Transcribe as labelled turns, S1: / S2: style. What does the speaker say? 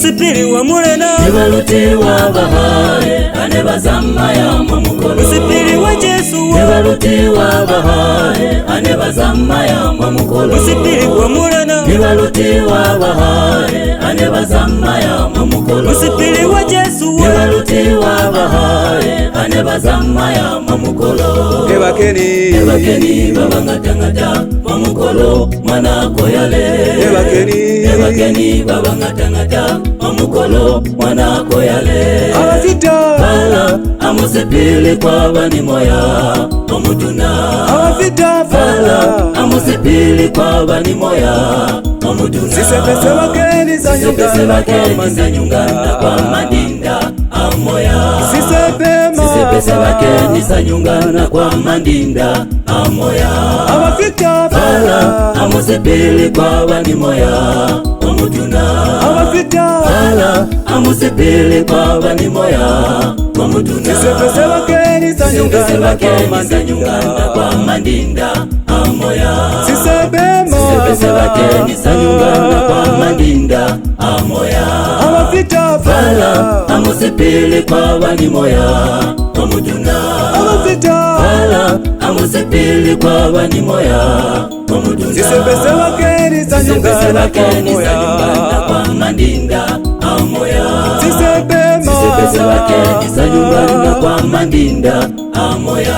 S1: Musipili wa mulena
S2: Nibaluti wa bahaye ane bazama ya mamukolo
S1: Musipili wa Jesu
S2: Nibaluti wa bahaye ane bazama ya mamukolo
S1: Musipili wa mulena
S2: Nibaluti wa bahaye ane bazama ya mamukolo
S1: Musipili wa Jesu
S2: Nibaluti wa bahaye ane bazama ya mamukolo
S1: Ebakeni
S2: babangatangata mamukolo mwana koyale Ebakeni babangatangata mamukolo mwana koyale
S1: Abafita
S2: Fala amusipili kwa bani moya omutuna
S1: Abafita
S2: Fala amusipili kwa bani moya omutuna
S1: Sisepese bakeni
S2: za nyungana kwa mandinda amoya Sisepese bakeni za nyungana kwa mandinda amoya
S1: Abafita
S2: Fala amusipili kwa bani moya omutuna
S1: Abafita
S2: Fala amusipili kwa bani moya omutuna
S1: Sisepese bakeni za
S2: nyungana kwa mandinda amoya
S1: Sisepese
S2: bakeni za nyungana kwa mandinda amoya
S1: Abafita
S2: Fala amusipili kwa bani moya omutuna
S1: Abafita
S2: Fala amusipili kwa bani moya omutuna
S1: Sisepese bakeni za
S2: nyungana kwa mandinda amoya Sisepese bakeni za nyungana kwa mandinda amoya